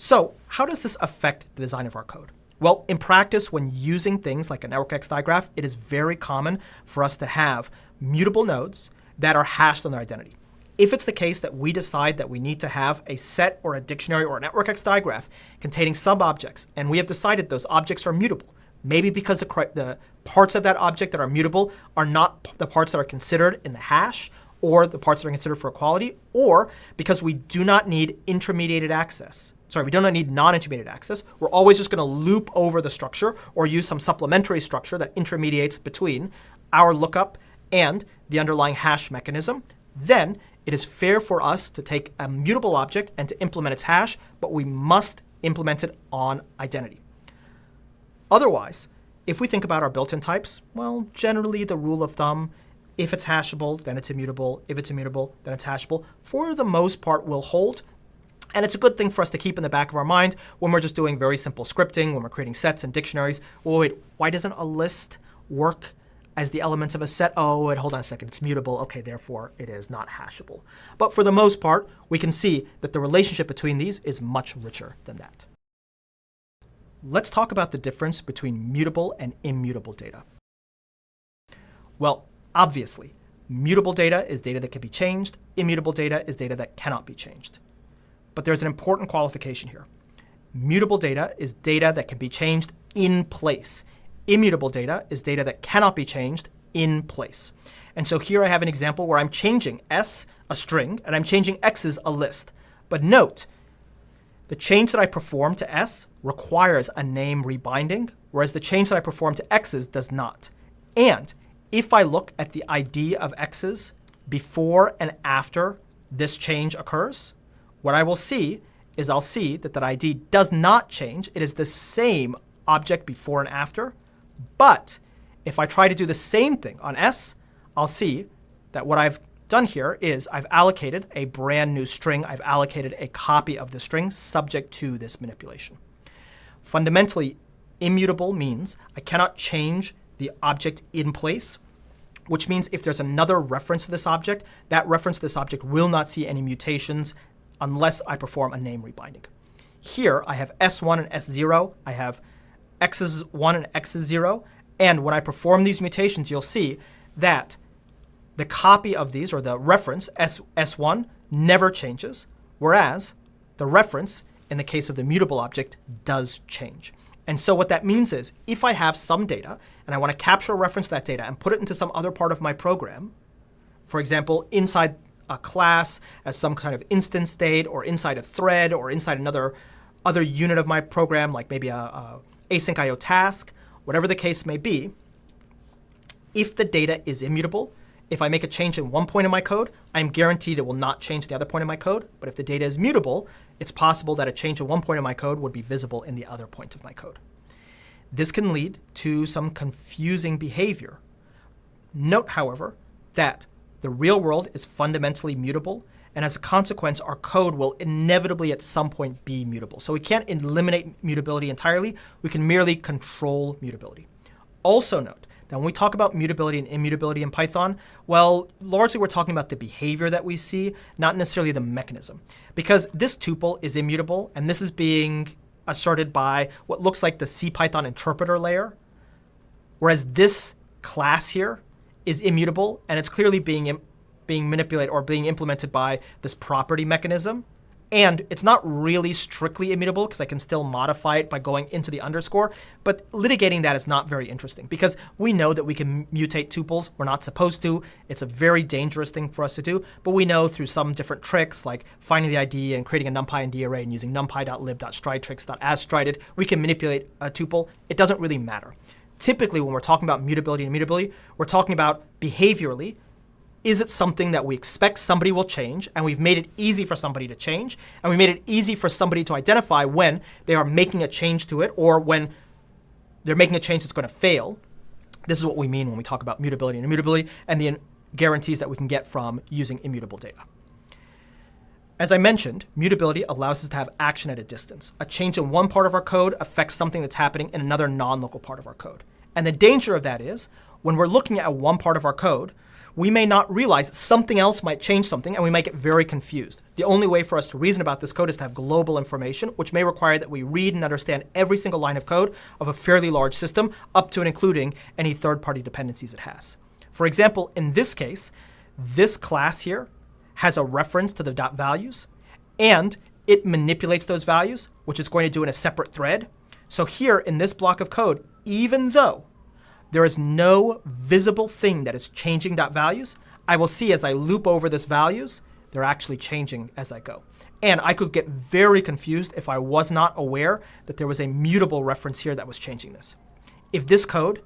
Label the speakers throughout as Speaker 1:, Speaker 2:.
Speaker 1: So how does this affect the design of our code? Well, in practice, when using things like a network X digraph, it is very common for us to have mutable nodes that are hashed on their identity. If it's the case that we decide that we need to have a set or a dictionary or a network X digraph containing sub-objects, and we have decided those objects are mutable, maybe because the parts of that object that are mutable are not the parts that are considered in the hash, or the parts that are considered for equality, or because we do not need intermediated access. Sorry, we do not need non-intermediate access. We're always just going to loop over the structure or use some supplementary structure that intermediates between our lookup and the underlying hash mechanism. Then it is fair for us to take a mutable object and to implement its hash, but we must implement it on identity. Otherwise, if we think about our built-in types, well, generally the rule of thumb, if it's hashable, then it's immutable. If it's immutable, then it's hashable. For the most part, will hold. And it's a good thing for us to keep in the back of our mind when we're just doing very simple scripting, when we're creating sets and dictionaries. Well, wait, why doesn't a list work as the elements of a set? Oh, wait, hold on a second, it's mutable. Okay, therefore it is not hashable. But for the most part, we can see that the relationship between these is much richer than that. Let's talk about the difference between mutable and immutable data. Well, obviously, mutable data is data that can be changed. Immutable data is data that cannot be changed. But there's an important qualification here. Mutable data is data that can be changed in place. Immutable data is data that cannot be changed in place. And so here I have an example where I'm changing S, a string, and I'm changing X's, a list. But note, the change that I perform to S requires a name rebinding, whereas the change that I perform to X's does not. And if I look at the ID of X's before and after this change occurs, what I will see is I'll see that ID does not change. It is the same object before and after. But if I try to do the same thing on S, I'll see that what I've done here is I've allocated a brand new string. I've allocated a copy of the string subject to this manipulation. Fundamentally, immutable means I cannot change the object in place, which means if there's another reference to this object, that reference to this object will not see any mutations unless I perform a name rebinding. Here I have S1 and S0. I have X's 1 and X's 0. And when I perform these mutations, you'll see that the copy of these, or the reference, S1, never changes, whereas the reference, in the case of the mutable object, does change. And so what that means is, if I have some data, and I want to capture a reference to that data and put it into some other part of my program, for example, inside a class as some kind of instance state, or inside a thread, or inside another unit of my program, like maybe a async IO task, whatever the case may be, if the data is immutable, if I make a change in one point in my code, I am guaranteed it will not change the other point in my code. But if the data is mutable, it's possible that a change in one point in my code would be visible in the other point of my code. This can lead to some confusing behavior. Note, however, that the real world is fundamentally mutable, and as a consequence, our code will inevitably at some point be mutable. So we can't eliminate mutability entirely. We can merely control mutability. Also note that when we talk about mutability and immutability in Python, well, largely we're talking about the behavior that we see, not necessarily the mechanism. Because this tuple is immutable, and this is being asserted by what looks like the CPython interpreter layer, whereas this class here is immutable, and it's clearly being manipulated or being implemented by this property mechanism. And it's not really strictly immutable because I can still modify it by going into the underscore, but litigating that is not very interesting because we know that we can mutate tuples. We're not supposed to. It's a very dangerous thing for us to do, but we know through some different tricks like finding the ID and creating a numpy ID array and using numpy.lib.stridetricks.asstrided, we can manipulate a tuple. It doesn't really matter. Typically, when we're talking about mutability and immutability, we're talking about behaviorally. Is it something that we expect somebody will change, and we've made it easy for somebody to change, and we made it easy for somebody to identify when they are making a change to it or when they're making a change that's going to fail? This is what we mean when we talk about mutability and immutability and the guarantees that we can get from using immutable data. As I mentioned, mutability allows us to have action at a distance. A change in one part of our code affects something that's happening in another non-local part of our code. And the danger of that is when we're looking at one part of our code, we may not realize something else might change something, and we might get very confused. The only way for us to reason about this code is to have global information, which may require that we read and understand every single line of code of a fairly large system, up to and including any third-party dependencies it has. For example, in this case, this class here has a reference to the .values, and it manipulates those values, which it's going to do in a separate thread. So here in this block of code, even though there is no visible thing that is changing .values, I will see as I loop over this values, they're actually changing as I go. And I could get very confused if I was not aware that there was a mutable reference here that was changing this. If this code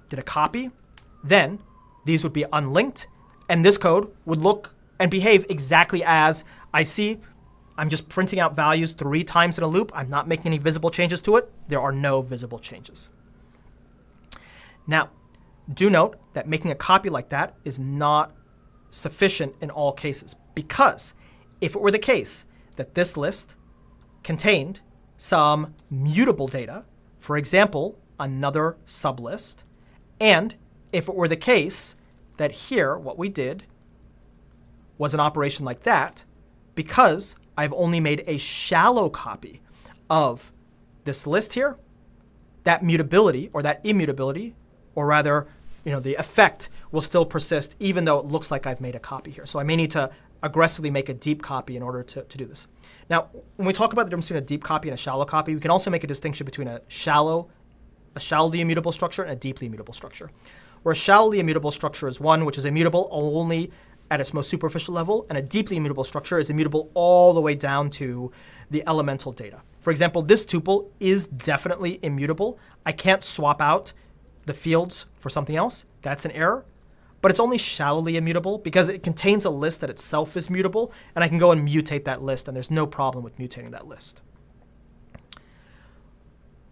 Speaker 1: did a copy, then these would be unlinked, and this code would look and behave exactly as I see. I'm just printing out values 3 times in a loop. I'm not making any visible changes to it. There are no visible changes. Now, do note that making a copy like that is not sufficient in all cases, because if it were the case that this list contained some mutable data, for example, another sublist, and if it were the case that here what we did was an operation like that, because I've only made a shallow copy of this list here, that mutability or that immutability, or rather, the effect will still persist even though it looks like I've made a copy here. So I may need to aggressively make a deep copy in order to do this. Now, when we talk about the difference between a deep copy and a shallow copy, we can also make a distinction between a shallowly immutable structure and a deeply immutable structure. Where a shallowly immutable structure is one which is immutable only at its most superficial level, and a deeply immutable structure is immutable all the way down to the elemental data. For example, this tuple is definitely immutable. I can't swap out the fields for something else. That's an error. But it's only shallowly immutable because it contains a list that itself is mutable, and I can go and mutate that list, and there's no problem with mutating that list.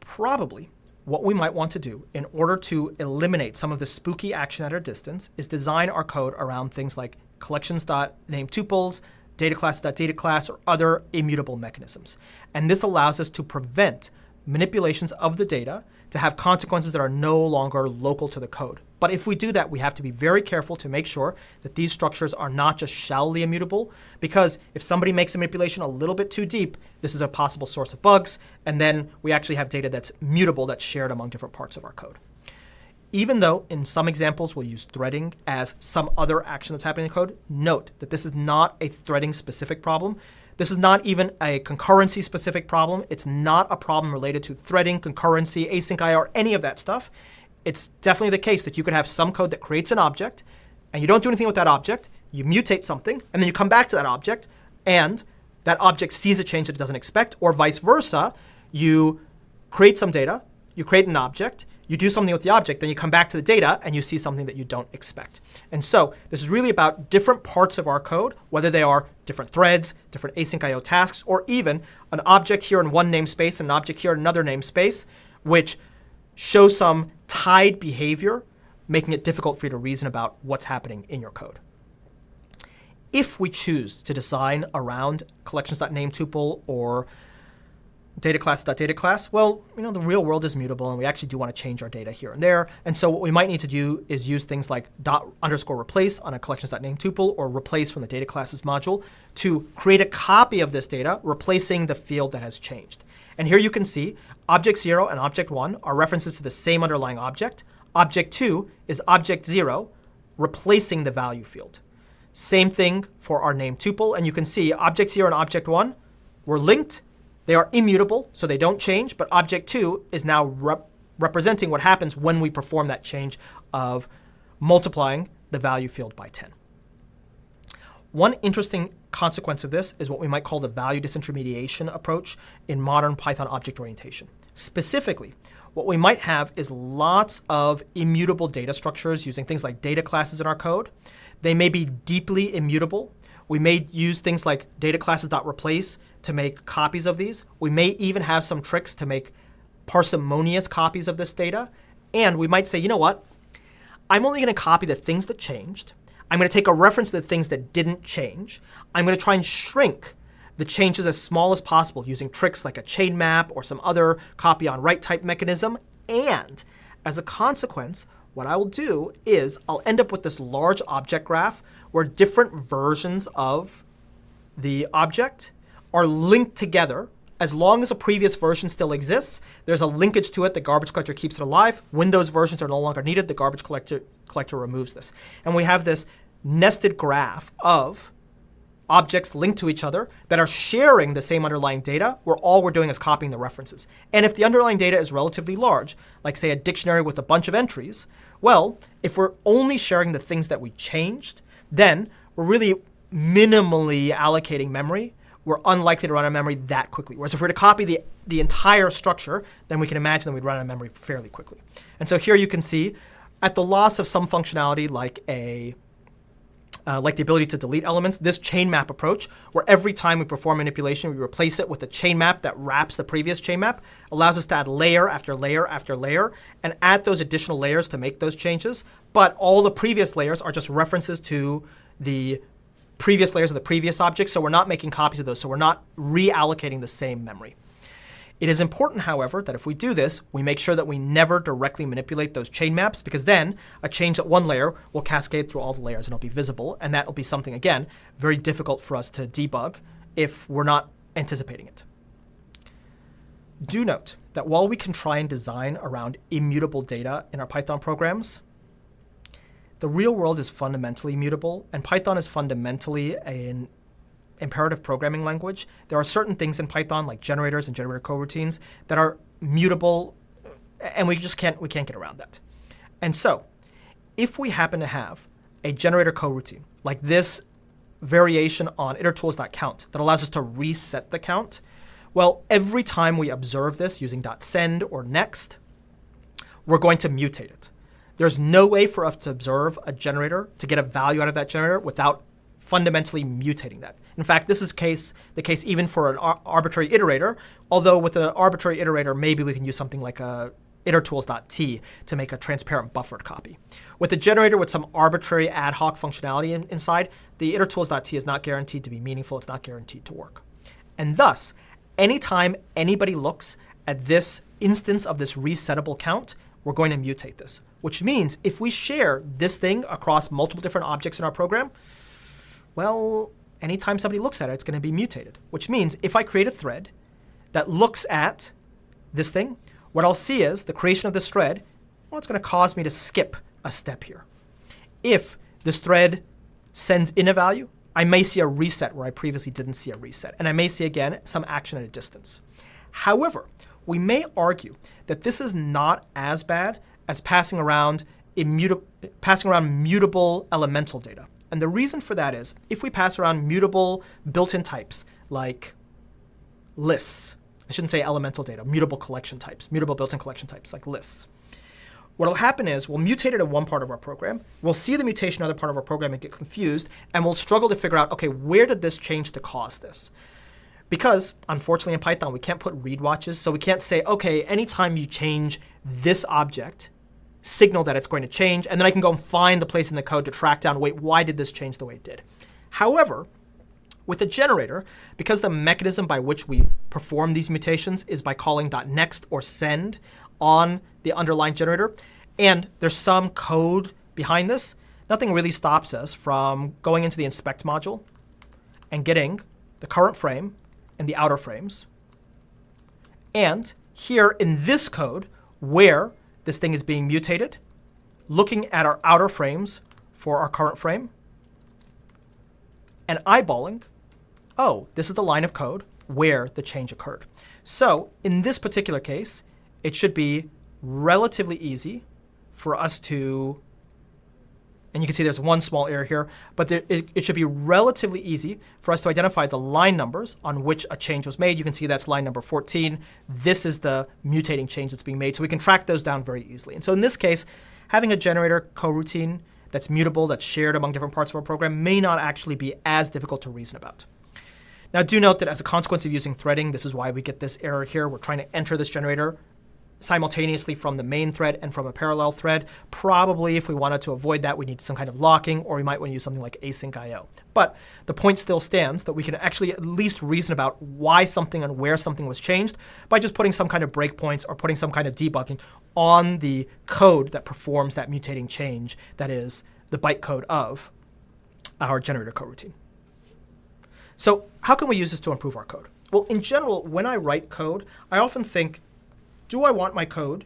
Speaker 1: Probably what we might want to do in order to eliminate some of the spooky action at our distance is design our code around things like collections.nameTuples, dataclass.dataclass, or other immutable mechanisms. And this allows us to prevent manipulations of the data to have consequences that are no longer local to the code. But if we do that, we have to be very careful to make sure that these structures are not just shallowly immutable, because if somebody makes a manipulation a little bit too deep, this is a possible source of bugs, and then we actually have data that's mutable that's shared among different parts of our code. Even though in some examples we'll use threading as some other action that's happening in code, note that this is not a threading specific problem. This is not even a concurrency specific problem. It's not a problem related to threading, concurrency, async IO, or any of that stuff. It's definitely the case that you could have some code that creates an object, and you don't do anything with that object. You mutate something, and then you come back to that object, and that object sees a change that it doesn't expect, or vice versa. You create some data, you create an object, you do something with the object, then you come back to the data, and you see something that you don't expect. And so this is really about different parts of our code, whether they are different threads, different async IO tasks, or even an object here in one namespace and an object here in another namespace, which show some tied behavior, making it difficult for you to reason about what's happening in your code. If we choose to design around collections.nameTuple or dataclass.dataclass, well, the real world is mutable, and we actually do want to change our data here and there. And so what we might need to do is use things like _replace on a collections.nameTuple or replace from the dataclasses module to create a copy of this data, replacing the field that has changed. And here you can see object 0 and object 1 are references to the same underlying object. Object 2 is object 0, replacing the value field. Same thing for our name tuple. And you can see object 0 and object 1 were linked. They are immutable, so they don't change. But object 2 is now representing what happens when we perform that change of multiplying the value field by 10. One interesting consequence of this is what we might call the value disintermediation approach in modern Python object orientation. Specifically, what we might have is lots of immutable data structures using things like data classes in our code. They may be deeply immutable. We may use things like dataclasses.replace to make copies of these. We may even have some tricks to make parsimonious copies of this data. And we might say, you know what? I'm only going to copy the things that changed. I'm going to take a reference to the things that didn't change. I'm going to try and shrink the changes as small as possible using tricks like a chain map or some other copy on write type mechanism. And as a consequence, what I will do is I'll end up with this large object graph where different versions of the object are linked together. As long as a previous version still exists, there's a linkage to it. The garbage collector keeps it alive. When those versions are no longer needed, the garbage collector removes this. And we have this nested graph of objects linked to each other that are sharing the same underlying data, where all we're doing is copying the references. And if the underlying data is relatively large, like say a dictionary with a bunch of entries, well, if we're only sharing the things that we changed, then we're really minimally allocating memory. We're unlikely to run out of memory that quickly. Whereas if we were to copy the entire structure, then we can imagine that we'd run out of memory fairly quickly. And so here you can see, at the loss of some functionality like the ability to delete elements, this chain map approach, where every time we perform manipulation, we replace it with a chain map that wraps the previous chain map, allows us to add layer after layer after layer, and add those additional layers to make those changes. But all the previous layers are just references to the previous layers of the previous object, so we're not making copies of those, so we're not reallocating the same memory. It is important, however, that if we do this, we make sure that we never directly manipulate those chain maps, because then a change at one layer will cascade through all the layers and it'll be visible, and that will be something, again, very difficult for us to debug if we're not anticipating it. Do note that while we can try and design around immutable data in our Python programs, the real world is fundamentally mutable, and Python is fundamentally an imperative programming language. There are certain things in Python, like generators and generator coroutines, that are mutable, and we can't get around that. And so, if we happen to have a generator coroutine, like this variation on itertools.count that allows us to reset the count, well, every time we observe this using .send or next, we're going to mutate it. There's no way for us to observe a generator to get a value out of that generator without fundamentally mutating that. In fact, this is the case even for an arbitrary iterator, although with an arbitrary iterator, maybe we can use something like a itertools.t to make a transparent buffered copy. With a generator with some arbitrary ad hoc functionality inside, the itertools.t is not guaranteed to be meaningful. It's not guaranteed to work. And thus, anytime anybody looks at this instance of this resettable count, we're going to mutate this, which means if we share this thing across multiple different objects in our program, well, anytime somebody looks at it, it's going to be mutated, which means if I create a thread that looks at this thing, what I'll see is the creation of this thread, well, it's going to cause me to skip a step here. If this thread sends in a value, I may see a reset where I previously didn't see a reset, and I may see, again, some action at a distance. However, we may argue that this is not as bad as passing around mutable elemental data. And the reason for that is, if we pass around mutable built-in types like lists, I shouldn't say elemental data, mutable collection types, mutable built-in collection types like lists, what will happen is we'll mutate it in one part of our program, we'll see the mutation in another part of our program and get confused, and we'll struggle to figure out, okay, where did this change to cause this? Because, unfortunately, in Python, we can't put read watches, so we can't say, okay, anytime you change this object, signal that it's going to change, and then I can go and find the place in the code to track down, wait, why did this change the way it did? However, with a generator, because the mechanism by which we perform these mutations is by calling .next or send on the underlying generator, and there's some code behind this, nothing really stops us from going into the inspect module and getting the current frame and the outer frames. And here in this code, where this thing is being mutated, looking at our outer frames for our current frame, and eyeballing, oh, this is the line of code where the change occurred. So in this particular case, it should be relatively easy for us to, and you can see there's one small error here, but it should be relatively easy for us to identify the line numbers on which a change was made. You can see that's line number 14. This is the mutating change that's being made, so we can track those down very easily. And so in this case, having a generator coroutine that's mutable, that's shared among different parts of our program, may not actually be as difficult to reason about. Now do note that as a consequence of using threading, this is why we get this error here. We're trying to enter this generator simultaneously from the main thread and from a parallel thread. Probably if we wanted to avoid that, we need some kind of locking, or we might want to use something like async IO. But the point still stands that we can actually at least reason about why something and where something was changed by just putting some kind of breakpoints or putting some kind of debugging on the code that performs that mutating change, that is the bytecode of our generator coroutine. So how can we use this to improve our code? Well, in general, when I write code, I often think, do I want my code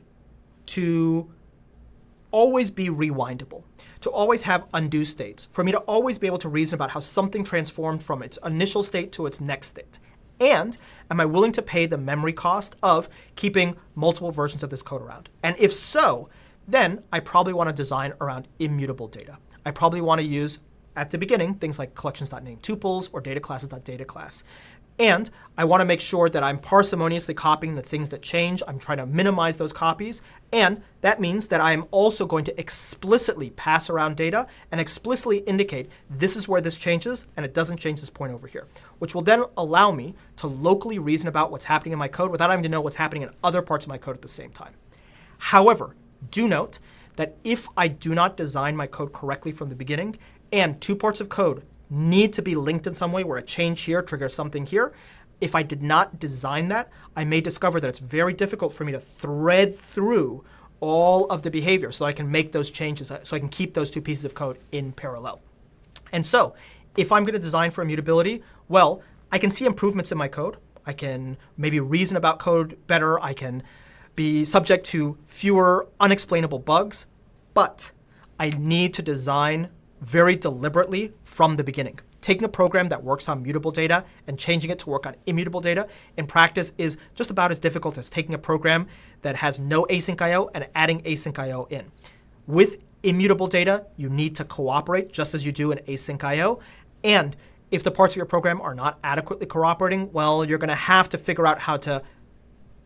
Speaker 1: to always be rewindable, to always have undo states, for me to always be able to reason about how something transformed from its initial state to its next state? And am I willing to pay the memory cost of keeping multiple versions of this code around? And if so, then I probably want to design around immutable data. I probably want to use, at the beginning, things like collections.nameTuples or dataclasses.dataclass. And I want to make sure that I'm parsimoniously copying the things that change. I'm trying to minimize those copies. And that means that I am also going to explicitly pass around data and explicitly indicate this is where this changes and it doesn't change this point over here, which will then allow me to locally reason about what's happening in my code without having to know what's happening in other parts of my code at the same time. However, do note that if I do not design my code correctly from the beginning, and two parts of code need to be linked in some way where a change here triggers something here, if I did not design that, I may discover that it's very difficult for me to thread through all of the behavior so that I can make those changes, so I can keep those two pieces of code in parallel. And so if I'm going to design for immutability, well, I can see improvements in my code. I can maybe reason about code better. I can be subject to fewer unexplainable bugs, but I need to design very deliberately from the beginning. Taking a program that works on mutable data and changing it to work on immutable data in practice is just about as difficult as taking a program that has no async IO and adding async IO in. With immutable data, you need to cooperate just as you do in async IO. And if the parts of your program are not adequately cooperating, well, you're going to have to figure out how to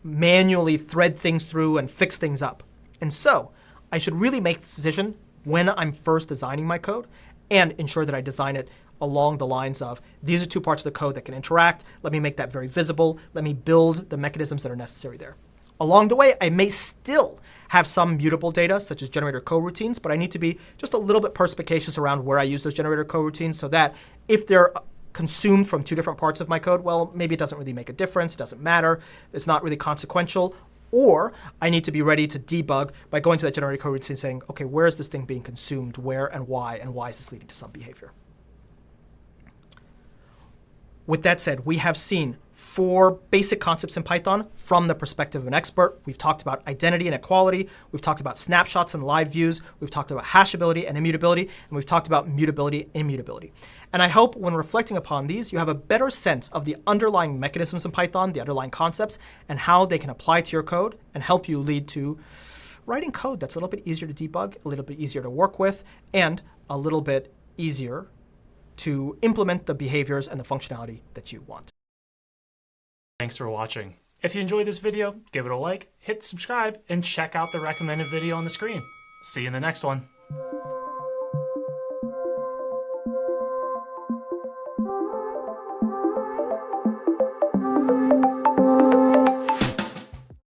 Speaker 1: manually thread things through and fix things up. And so I should really make this decision when I'm first designing my code and ensure that I design it along the lines of, these are two parts of the code that can interact. Let me make that very visible. Let me build the mechanisms that are necessary there. Along the way, I may still have some mutable data, such as generator coroutines, but I need to be just a little bit perspicacious around where I use those generator coroutines so that if they're consumed from two different parts of my code, well, maybe it doesn't really make a difference, doesn't matter, it's not really consequential. Or I need to be ready to debug by going to that generator coroutine and saying, okay, where is this thing being consumed, where and why is this leading to some behavior? With that said, we have seen 4 basic concepts in Python from the perspective of an expert. We've talked about identity and equality. We've talked about snapshots and live views. We've talked about hashability and immutability. And we've talked about mutability and immutability. And I hope when reflecting upon these, you have a better sense of the underlying mechanisms in Python, the underlying concepts, and how they can apply to your code and help you lead to writing code that's a little bit easier to debug, a little bit easier to work with, and a little bit easier to implement the behaviors and the functionality that you want.
Speaker 2: Thanks for watching. If you enjoyed this video, give it a like, hit subscribe, and check out the recommended video on the screen. See you in the next one.